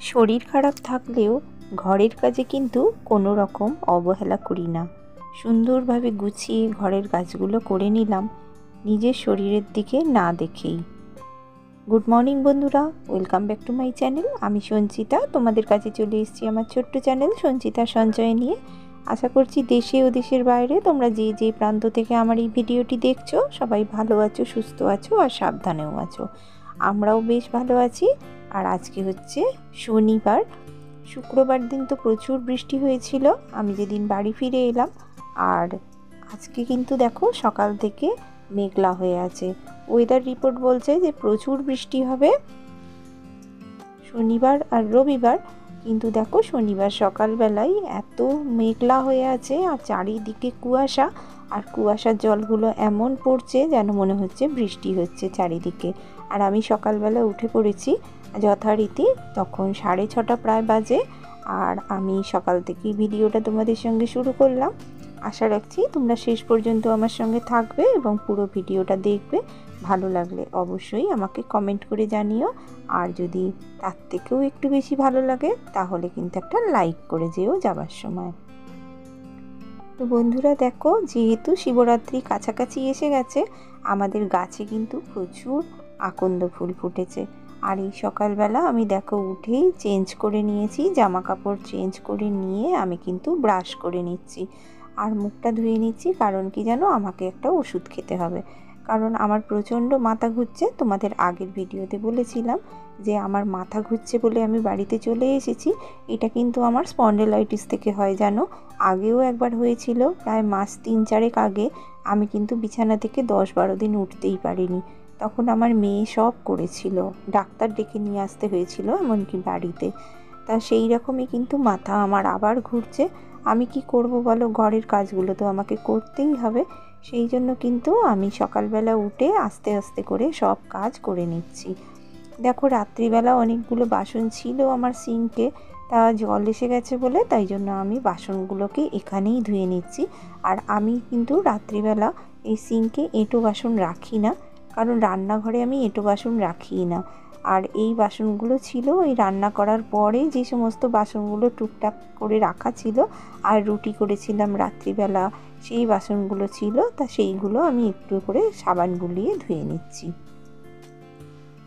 শরীর খারাপ থাকলেও ঘরের কাজে কিন্তু কোনো রকম অবহেলা করি না। সুন্দরভাবে গুছিয়ে ঘরের কাজগুলো করে নিলাম নিজের শরীরের দিকে না দেখেই। গুড মর্নিং বন্ধুরা, welcome back to my channel. আমি সঞ্চিতা, তোমাদের কাছে চলে এসেছি আমার ছোট্ট চ্যানেল সঞ্চিতা সঞ্চয় নিয়ে। আশা করছি দেশে ও দেশের বাইরে তোমরা যে যে প্রান্ত থেকে আমার এই ভিডিওটি দেখছো সবাই ভালো আছো, সুস্থ আছো আর সাবধানেও আছো। আমরাও বেশ ভালো আছি। আর আজকে হচ্ছে শনিবার। শুক্রবার দিন তো প্রচুর বৃষ্টি হয়েছিল আমি যেদিন বাড়ি ফিরে এলাম। আর আজকে কিন্তু দেখো সকাল থেকে মেঘলা হয়ে আছে। ওয়েদার রিপোর্ট বলছে যে প্রচুর বৃষ্টি হবে শনিবার আর রবিবার। কিন্তু দেখো শনিবার সকালবেলায় এত মেঘলা হয়ে আছে আর চারিদিকে কুয়াশা, আর কুয়াশার জলগুলো এমন পড়ছে যেন মনে হচ্ছে বৃষ্টি হচ্ছে চারিদিকে। আর আমি সকালবেলা উঠে পড়েছি যথারীতি, তখন 6:30 প্রায় বাজে। আর আমি সকাল থেকেই ভিডিওটা তোমাদের সঙ্গে শুরু করলাম। আশা রাখছি তোমরা শেষ পর্যন্ত আমার সঙ্গে থাকবে এবং পুরো ভিডিওটা দেখবে। ভালো লাগলে অবশ্যই আমাকে কমেন্ট করে জানিও। আর যদি তার থেকেও একটু বেশি ভালো লাগে তাহলে কিন্তু একটা লাইক করে যেও যাবার সময়। তো বন্ধুরা দেখো, যেহেতু শিবরাত্রি কাছাকাছি এসে গেছে, আমাদের গাছে কিন্তু প্রচুর আকন্দ ফুল ফুটেছে। আর এই সকালবেলা আমি দেখো উঠেই চেঞ্জ করে নিয়েছি, জামা কাপড় চেঞ্জ করে নিয়ে আমি কিন্তু ব্রাশ করে নিচ্ছি আর মুখটা ধুয়ে নিচ্ছি। কারণ কি জানো, আমাকে একটা ওষুধ খেতে হবে। কারণ আমার প্রচণ্ড মাথা ঘুরছে। তোমাদের আগের ভিডিওতে বলেছিলাম যে আমার মাথা ঘুরছে বলে আমি বাড়িতে চলে এসেছি। এটা কিন্তু আমার স্পন্ডেলাইটিস থেকে হয় জানো। আগেও একবার হয়েছিল, প্রায় মাস 3-4 আগে। আমি কিন্তু বিছানা থেকে 10-12 দিন উঠতেই পারিনি। তখন আমার মেয়ে সব করেছিল, ডাক্তার ডেকে নিয়ে আসতে হয়েছিল এমনকি বাড়িতে। তা সেই রকমই কিন্তু মাথা আমার আবার ঘুরছে। আমি কি করব বলো, ঘরের কাজগুলো তো আমাকে করতেই হবে। সেই জন্য কিন্তু আমি সকালবেলা উঠে আস্তে আস্তে করে সব কাজ করে নিচ্ছি। দেখো রাত্রিবেলা অনেকগুলো বাসন ছিল আমার সিঙ্কে, তা জল এসে গেছে বলে তাই জন্য আমি বাসনগুলোকে এখানেই ধুয়ে নিচ্ছি। আর আমি কিন্তু রাত্রিবেলা এই সিঙ্কে এঁটো বাসন রাখি না, কারণ রান্নাঘরে আমি এঁটো বাসন রাখি না। আর এই বাসনগুলো ছিল এই রান্না করার পরে যে সমস্ত বাসনগুলো টুকটাক করে রাখা ছিল, আর রুটি করেছিলাম রাত্রিবেলা সেই বাসনগুলো ছিল, তা সেইগুলো আমি একটু করে সাবান বুলিয়ে ধুয়ে নিচ্ছি।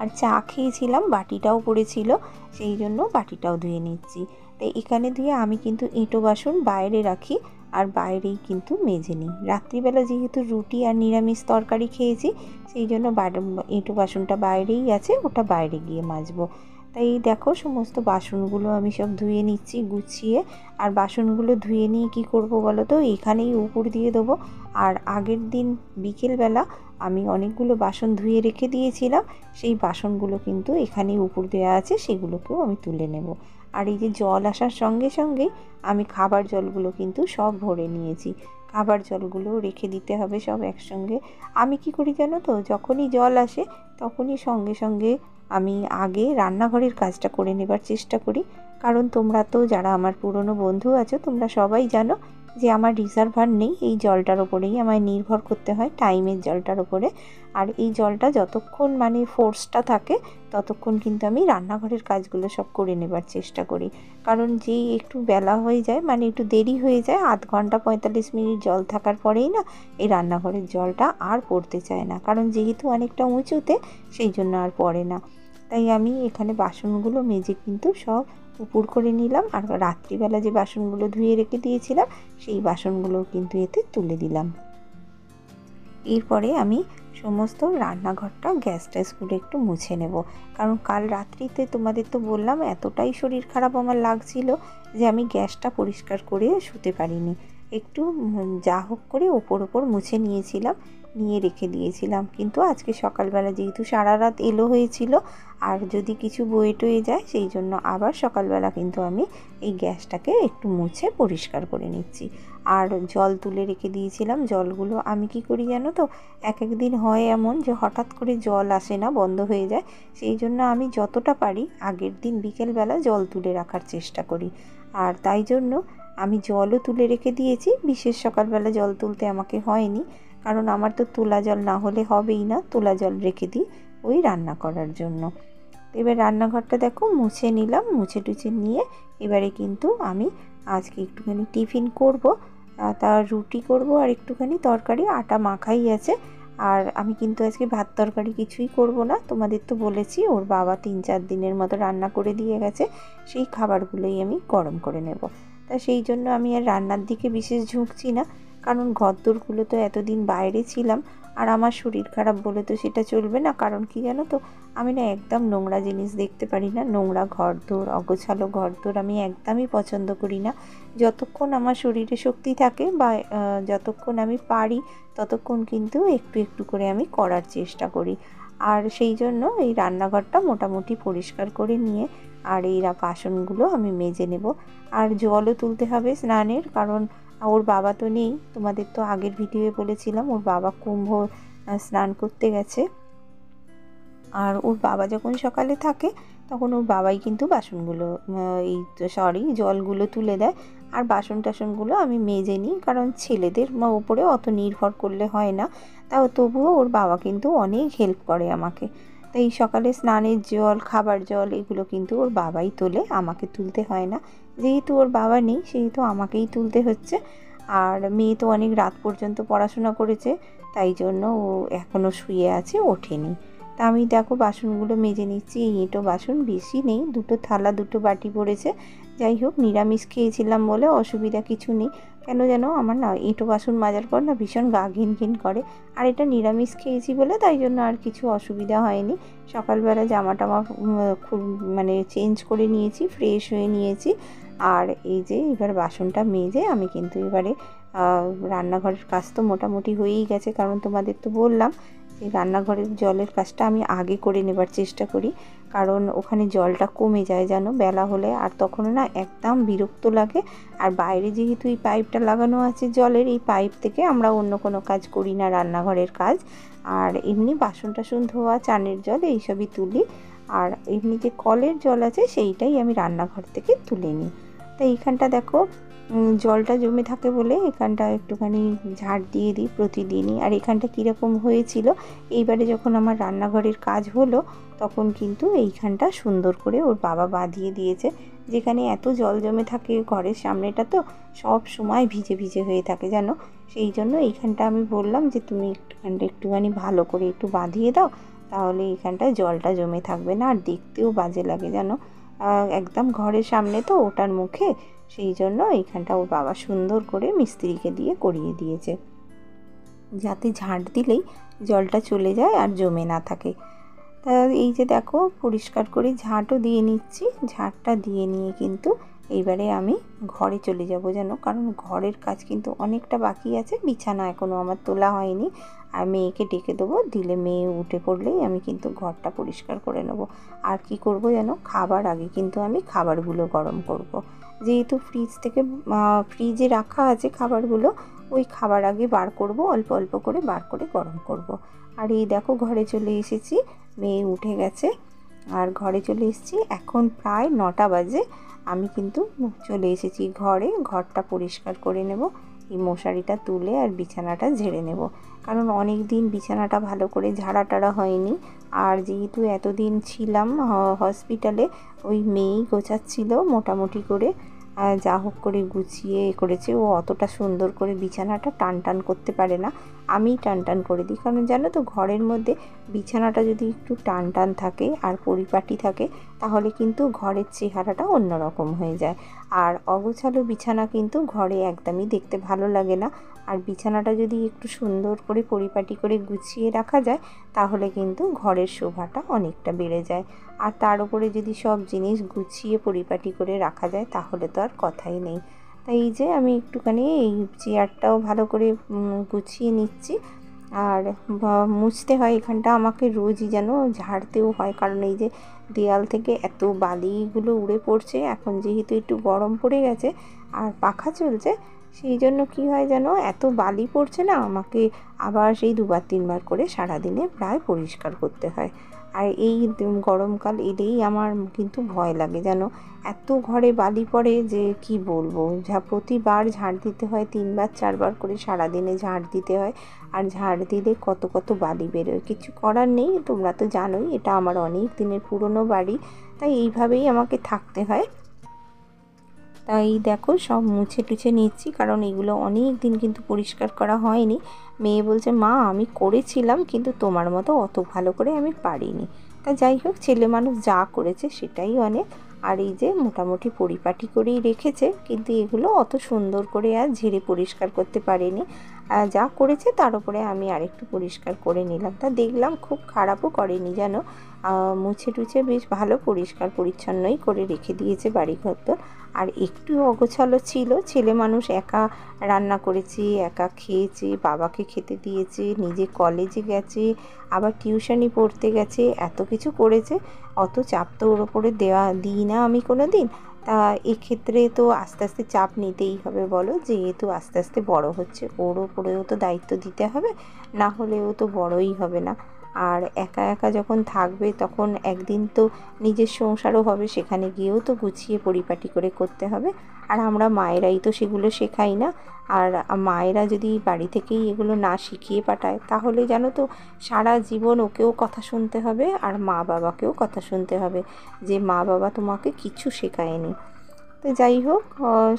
আর চা খেয়েছিলাম, বাটিটাও পড়েছিল, সেই জন্য বাটিটাও ধুয়ে নিচ্ছি। তাই এখানে ধুয়ে আমি কিন্তু এঁটো বাসন বাইরে রাখি আর বাইরেই কিন্তু মেজে নিই। রাত্রিবেলা যেহেতু রুটি আর নিরামিষ তরকারি খেয়েছি, সেই জন্য এঁটো বাসনটা বাইরেই আছে, ওটা বাইরে গিয়ে মাজবো। তাই দেখো সমস্ত বাসনগুলো আমি সব ধুয়ে নিচ্ছি গুছিয়ে। আর বাসনগুলো ধুয়ে নিয়ে কী করবো বলো তো, এখানেই উপর দিয়ে দেবো। আর আগের দিন বিকেলবেলা আমি অনেকগুলো বাসন ধুয়ে রেখে দিয়েছিলাম, সেই বাসনগুলো কিন্তু এখানেই উপর দেওয়া আছে, সেগুলোকেও আমি তুলে নেব। আর এই যে জল আসার সঙ্গে সঙ্গেই আমি খাবার জলগুলো কিন্তু সব ভরে নিয়েছি। খাবার জলগুলো রেখে দিতে হবে সব একসঙ্গে। আমি কি করি জানো তো, যখনই জল আসে তখনই সঙ্গে সঙ্গে আমি আগে রান্নাঘরের কাজটা করে নেবার চেষ্টা করি। কারণ তোমরা তো যারা আমার পুরনো বন্ধু আছো তোমরা সবাই জানো যে আমার রিজার্ভার নেই, এই জলটার ওপরেই আমায় নির্ভর করতে হয়, টাইমের জলটার ওপরে। আর এই জলটা যতক্ষণ মানে ফোর্সটা থাকে ততক্ষণ কিন্তু আমি রান্নাঘরের কাজগুলো সব করে নেবার চেষ্টা করি। কারণ যেই একটু বেলা হয়ে যায়, মানে একটু দেরি হয়ে যায়, 0.5 ঘন্টা 45 মিনিট জল থাকার পরেই না এই রান্নাঘরের জলটা আর পড়তে চায় না। কারণ যেহেতু অনেকটা উঁচুতে, সেই জন্য আর পড়ে না। তাই আমি এখানে বাসনগুলো মেজে কিন্তু সব উপর করে নিলাম। আর রাত্রিবেলা যে বাসনগুলো ধুয়ে রেখে দিয়েছিলাম সেই বাসনগুলো কিন্তু এতে তুলে দিলাম। এরপরে আমি সমস্ত রান্নাঘরটা গ্যাস ট্যাসগুলো একটু মুছে নেব। কারণ কাল রাত্রিতে তোমাদের তো বললাম এতটাই শরীর খারাপ আমার লাগছিল যে আমি গ্যাসটা পরিষ্কার করে শুতে পারিনি। একটু যা হোক করে ওপর মুছে নিয়েছিলাম, নিয়ে রেখে দিয়েছিলাম। কিন্তু আজকে সকালবেলা যেহেতু সারা রাত এলো হয়েছিল, আর যদি কিছু বয়ে টয়ে যায়, সেই জন্য আবার সকালবেলা কিন্তু আমি এই গ্যাসটাকে একটু মুছে পরিষ্কার করে নিচ্ছি। আর জল তুলে রেখে দিয়েছিলাম, জলগুলো আমি কি করি জানো তো, এক দিন হয় এমন যে হঠাৎ করে জল আসে না, বন্ধ হয়ে যায়। সেই জন্য আমি যতটা পারি আগের দিন বিকেলবেলা জল তুলে রাখার চেষ্টা করি। আর তাই জন্য আমি জলও তুলে রেখে দিয়েছি। বিশেষ সকালবেলা জল তুলতে আমাকে হয়নি, কারণ আমার তো তোলা জল না হলে হবেই না, তোলা জল রেখে দিই ওই রান্না করার জন্য। তো এবার রান্নাঘরটা দেখো মুছে নিলাম, মুছে টুছে নিয়ে এবারে কিন্তু আমি আজকে একটুখানি টিফিন করব। তা রুটি করব আর একটুখানি তরকারি, আটা মাখাই আছে। আর আমি কিন্তু আজকে ভাত তরকারি কিছুই করব না, তোমাদের তো বলেছি ওর বাবা 3-4 দিনের মতো রান্না করে দিয়ে গেছে, সেই খাবারগুলোই আমি গরম করে নেব। তা সেই জন্য আমি আর রান্নার দিকে বিশেষ ঝুঁকছি না, কারণ ঘরদোরগুলো তো এতদিন বাইরে ছিলাম, আর আমার শরীর খারাপ বলে তো সেটা চলবে না। কারণ কি জানো তো, আমি না একদম নোংরা জিনিস দেখতে পারি না, নোংরা ঘরদোর, অগোছালো ঘরদোর আমি একদমই পছন্দ করি না। যতক্ষণ আমার শরীরে শক্তি থাকে বা যতক্ষণ আমি পারি ততক্ষণ কিন্তু একটু একটু করে আমি করার চেষ্টা করি। আর সেই জন্য এই রান্নাঘরটা মোটামুটি পরিষ্কার করে নিয়ে আর এই বাসনগুলো আমি মেজে নেব। আর জলও তুলতে হবে স্নানের, কারণ ওর বাবা তো নেই, তোমাদের তো আগের ভিডিওয়ে বলেছিলাম ওর বাবা কুম্ভ স্নান করতে গেছে। আর ওর বাবা যখন সকালে থাকে তখন ওর বাবাই কিন্তু বাসনগুলো জলগুলো তুলে দেয়। আর বাসন টাসনগুলো আমি মেজে নিই, কারণ ছেলেদের ওপরে অত নির্ভর করলে হয় না। তাও তবুও ওর বাবা কিন্তু অনেক হেল্প করে আমাকে। তাই সকালে স্নানের জল, খাবার জল এগুলো কিন্তু ওর বাবাই তোলে, আমাকে তুলতে হয় না। যেহেতু ওর বাবা নেই সেহেতু আমাকেই তুলতে হচ্ছে। আর মেয়ে তো অনেক রাত পর্যন্ত পড়াশোনা করেছে, তাই জন্য ও এখনও শুয়ে আছে, ওঠেনি। তা আমি দেখো বাসনগুলো মেজে নিচ্ছি। এই এঁটো বাসন বেশি নেই, 2টো থালা 2টো বাটি পড়েছে। যাই হোক, নিরামিষ খেয়েছিলাম বলে অসুবিধা কিছু নেই। কেন যেন আমার না এঁটো বাসন মাজার পর না ভীষণ গা ঘিন ঘিন করে, আর এটা নিরামিষ খেয়েছি বলে তাই জন্য আর কিছু অসুবিধা হয়নি। সকালবেলা জামা টামা খুব চেঞ্জ করে নিয়েছি, ফ্রেশ হয়ে নিয়েছি। আর এই যে এবার বাসনটা মেজে আমি কিন্তু এবারে রান্নাঘরের কাজ তো মোটামুটি হয়েই গেছে, কারণ তোমাদের তো বললাম যে রান্নাঘরের জলের কাজটা আমি আগে করে নেবার চেষ্টা করি, কারণ ওখানে জলটা কমে যায় যেন বেলা হলে, আর তখন না একদম বিরক্ত লাগে। আর বাইরে যেহেতু এই পাইপটা লাগানো আছে জলের, এই পাইপ থেকে আমরা অন্য কোনো কাজ করি না রান্নাঘরের কাজ। আর এমনি বাসন টাসন ধোয়া, চানের জল এইসবই তুলি। আর এমনি যে কলের জল আছে সেইটাই আমি রান্নাঘর থেকে তুলে নিই। তাই এইখানটা দেখো জলটা জমে থাকে বলে এখানটা একটুখানি ঝাড় দিয়ে দিই প্রতিদিনই। আর এখানটা কীরকম হয়েছিল, এইবারে যখন আমার রান্নাঘরের কাজ হলো তখন কিন্তু এইখানটা সুন্দর করে ওর বাবা বাঁধিয়ে দিয়েছে। যেখানে এত জল জমে থাকে ঘরের সামনেটা তো সব সময় ভিজে ভিজে হয়ে থাকে জানো, সেই জন্য এইখানটা আমি বললাম যে তুমি একটুখানি ভালো করে একটু বাঁধিয়ে দাও, তাহলে এইখানটায় জলটা জমে থাকবে না, আর দেখতেও বাজে লাগে জানো। একদম ঘরের সামনে তো ওটার মুখে, সেই জন্য এইখানটা ওর বাবা সুন্দর করে মিস্ত্রিকে দিয়ে করিয়ে দিয়েছে, যাতে ঝাঁট দিলেই জলটা চলে যায় আর জমে না থাকে। তা এই যে দেখো পরিষ্কার করে ঝাঁটও দিয়ে নিচ্ছি। ঝাঁটটা দিয়ে নিয়ে কিন্তু এইবারে আমি ঘরে চলে যাব জানো, কারণ ঘরের কাজ কিন্তু অনেকটা বাকি আছে। বিছানা এখনও আমার তোলা হয়নি, আর মেয়েকে ডেকে দেবো, দিলে মেয়ে উঠে পড়লেই আমি কিন্তু ঘরটা পরিষ্কার করে নেব। আর কি করব জানো, খাবার আগে কিন্তু আমি খাবারগুলো গরম করব। যেহেতু ফ্রিজে রাখা আছে খাবারগুলো, ওই খাবার আগে বার করব, অল্প অল্প করে বার করে গরম করব। আর এই দেখো ঘরে চলে এসেছি, মেয়ে উঠে গেছে আর ঘরে চলে এসেছি। এখন প্রায় 9টা বাজে, আমি কিন্তু চলে এসেছি ঘরে। ঘরটা পরিষ্কার করে নেব, এই মশারিটা তুলে আর বিছানাটা ঝেড়ে নেব, কারণ অনেক দিন বিছানাটা ভালো করে ঝাড়া টাড়া হয়নি। আর যেহেতু এতদিন ছিলাম হসপিটালে, ওই মেয়েই গোছাচ্ছিল মোটামুটি করে, যা হোক করে গুছিয়ে করেছে। ও অতটা সুন্দর করে বিছানাটা টান টান করতে পারে না, আমিই টান টান করে দিই। কারণ জানো তো ঘরের মধ্যে বিছানাটা যদি একটু টান টান থাকে আর পরিপাটি থাকে, তাহলে কিন্তু ঘরের চেহারাটা অন্যরকম হয়ে যায়। আর অগোছালো বিছানা কিন্তু ঘরে একদমই দেখতে ভালো লাগে না। আর বিছানাটা যদি একটু সুন্দর করে পরিপাটি করে গুছিয়ে রাখা যায়, তাহলে কিন্তু ঘরের শোভাটা অনেকটা বেড়ে যায়। আর তার উপরে যদি সব জিনিস গুছিয়ে পরিপাটি করে রাখা যায়, তাহলে তো আর কথাই নেই। তাই এই যে আমি একটুখানি এই চেয়ারটাও ভালো করে গুছিয়ে নিচ্ছি। আর মুছতে হয় এখানটা আমাকে রোজই, যেন ঝাড়তেও হয়, কারণ এই যে দেয়াল থেকে এত বালিগুলো উড়ে পড়ছে। এখন যেহেতু একটু গরম পড়ে গেছে আর পাখা চলছে, সেই জন্য কি হয় যেন এত বালি পড়ছে না, আমাকে আবার সেই 2-3 বার করে সারাদিনে প্রায় পরিষ্কার করতে হয়। আর এই গরমকাল এলেই আমার কিন্তু ভয় লাগে, যেন এত ঘরে বালি পড়ে যে কি বলবো। প্রতিবার ঝাড় দিতে হয়, 3বার 4বার করে সারাদিনে ঝাড় দিতে হয়। আর ঝাড় দিলে কত কত বালি বেরোয়, কিছু করার নেই। তোমরা তো জানোই এটা আমার অনেক দিনের পুরনো বাড়ি, তাই এইভাবেই আমাকে থাকতে হয়। তাই দেখো সব মুছে টুছে নিচ্ছি, কারণ এগুলো অনেক দিন কিন্তু পরিষ্কার করা হয়নি। মেয়ে বলছে, মা আমি করেছিলাম কিন্তু তোমার মতো অত ভালো করে আমি পারিনি। তা যাই হোক, ছেলে মানুষ যা করেছে সেটাই অনেক। আর এই যে মোটামুটি পরিপাটি করেই রেখেছে, কিন্তু এগুলো অত সুন্দর করে আর ঝেড়ে পরিষ্কার করতে পারিনি। যা করেছে তার উপরে আমি আরেকটু পরিষ্কার করে নিলাম। তা দেখলাম খুব খারাপও করেনি, যেন মুছে টুছে বেশ ভালো পরিষ্কার পরিচ্ছন্নই করে রেখে দিয়েছে বাড়িঘর। তো আর একটু অগোছালো ছিল, ছেলে মানুষ একা রান্না করেছে, একা খেয়েছে, বাবাকে খেতে দিয়েছে, নিজে কলেজে গেছে, আবার টিউশনি পড়তে গেছে, এত কিছু করেছে। অত চাপ তো ওর ওপরে দিই না আমি কোনো দিন। তা এক্ষেত্রে তো আস্তে আস্তে চাপ নিতেই হবে বলো, যেহেতু আস্তে আস্তে বড় হচ্ছে, ওর ওপরেও তো দায়িত্ব দিতে হবে, না হলে ও তো বড়ই হবে না। আর একা একা যখন থাকবে তখন একদিন তো নিজের সংসারও হবে, সেখানে গিয়েও তো গুছিয়ে পরিপাটি করে করতে হবে। আর আমরা মায়েরাই তো সেগুলো শেখাই না। আর মায়েরা যদি বাড়ি থেকেই এগুলো না শিখিয়ে পাঠায়, তাহলে জানো তো সারা জীবন ওকেও কথা শুনতে হবে আর মা বাবাকেও কথা শুনতে হবে যে মা বাবা তোমাকে কিছু শেখায়নি। তো যাই হোক,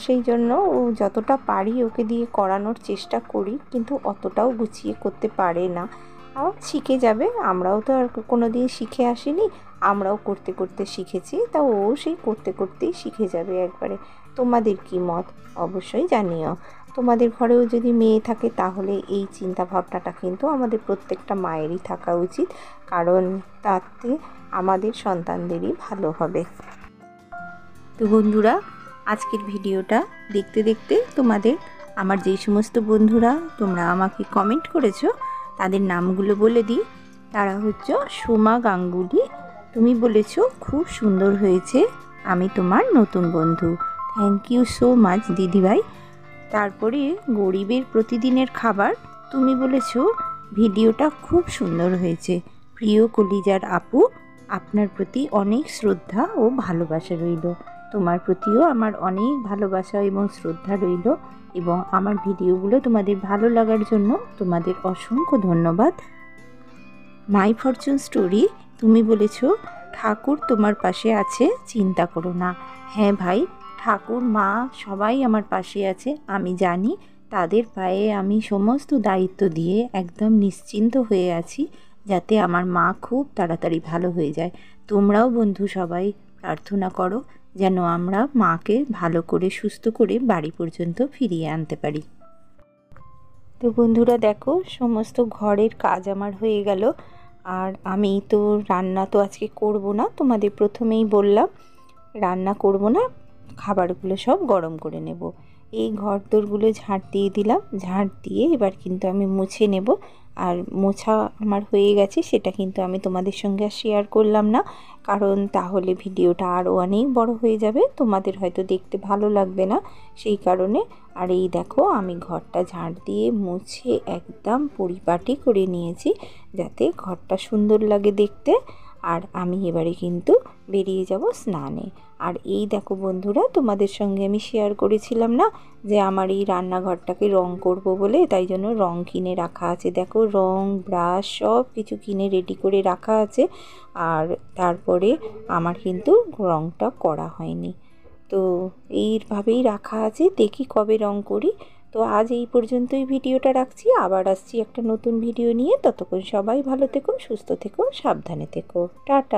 সেই জন্য ও যতটা পারি ওকে দিয়ে করানোর চেষ্টা করি, কিন্তু অতটাও গুছিয়ে করতে পারে না। শিখে যাবে, আমরাও তো আর কোনো দিন শিখে আসিনি, আমরাও করতে করতে শিখেছি। তা ও সেই করতে করতেই শিখে যাবে একবারে। তোমাদের কি মত অবশ্যই জানিও। তোমাদের ঘরেও যদি মেয়ে থাকে তাহলে এই চিন্তা ভাবনাটা কিন্তু আমাদের প্রত্যেকটা মায়েরই থাকা উচিত, কারণ তাতে আমাদের সন্তানদেরই ভালো হবে। তো বন্ধুরা, আজকের ভিডিওটা দেখতে দেখতে তোমাদের আমার যেই সমস্ত বন্ধুরা তোমরা আমাকে কমেন্ট করেছো তাদের নামগুলো বলে দিই। তারা হচ্ছে সোমা গাঙ্গুলি, তুমি বলেছো খুব সুন্দর হয়েছে, আমি তোমার নতুন বন্ধু। থ্যাংক ইউ সো মাচ দিদিভাই। তারপরে গরিবের প্রতিদিনের খাবার, তুমি বলেছো ভিডিওটা খুব সুন্দর হয়েছে, প্রিয় কলিজার আপু, আপনার প্রতি অনেক শ্রদ্ধা ও ভালোবাসা রইল। তোমার প্রতিও আমার অনেক ভালোবাসা এবং শ্রদ্ধা রইল, এবং আমার ভিডিওগুলো তোমাদের ভালো লাগার জন্য তোমাদের অসংখ্য ধন্যবাদ। মাই ফরচুন স্টোরি, তুমি বলেছো ঠাকুর তোমার পাশে আছে, চিন্তা করো না। হ্যাঁ ভাই, ঠাকুর মা সবাই আমার পাশে আছে, আমি জানি। তাদের পায়ে আমি সমস্ত দায়িত্ব দিয়ে একদম নিশ্চিন্ত হয়ে আছি, যাতে আমার মা খুব তাড়াতাড়ি ভালো হয়ে যায়। তোমরাও বন্ধু সবাই প্রার্থনা করো যেন আমরা মাকে ভালো করে সুস্থ করে বাড়ি পর্যন্ত ফিরিয়ে আনতে পারি। তো বন্ধুরা দেখো, সমস্ত ঘরের কাজ আমার হয়ে গেল। আর আমি তো রান্না তো আজকে করব না, তোমাদের প্রথমেই বললাম রান্না করব না, খাবারগুলো সব গরম করে নেব। এই ঘর দোরগুলো ঝাড় দিয়ে দিলাম, ঝাড় দিয়ে এবার কিন্তু আমি মুছে নেব। আর মোছা আমার হয়ে গেছে, সেটা কিন্তু আমি তোমাদের সঙ্গে আর শেয়ার করলাম না, কারণ তাহলে ভিডিওটা আরও অনেক বড় হয়ে যাবে, তোমাদের হয়তো দেখতে ভালো লাগবে না, সেই কারণে। আর এই দেখো, আমি ঘরটা ঝাড় দিয়ে মুছে একদম পরিপাটি করে নিয়েছি, যাতে ঘরটা সুন্দর লাগে দেখতে। আর আমি এবারে কিন্তু বেরিয়ে যাব স্নানে। আর এই দেখো বন্ধুরা, তোমাদের সঙ্গে আমি শেয়ার করেছিলাম না যে আমার এই রান্নাঘরটাকে রং করব বলে, তাই জন্য রং কিনে রাখা আছে। দেখো, রং, ব্রাশ সব কিছু কিনে রেডি করে রাখা আছে। আর তারপরে আমার কিন্তু রংটা করা হয়নি, তো এইভাবেই রাখা আছে, দেখি কবে রং করি। তো আজ এই পর্যন্তই ভিডিওটা রাখছি, আবার আসছি একটা নতুন ভিডিও নিয়ে। ততক্ষণ সবাই ভালো থেকো, সুস্থ থেকো, সাবধানে থেকো, টাটা।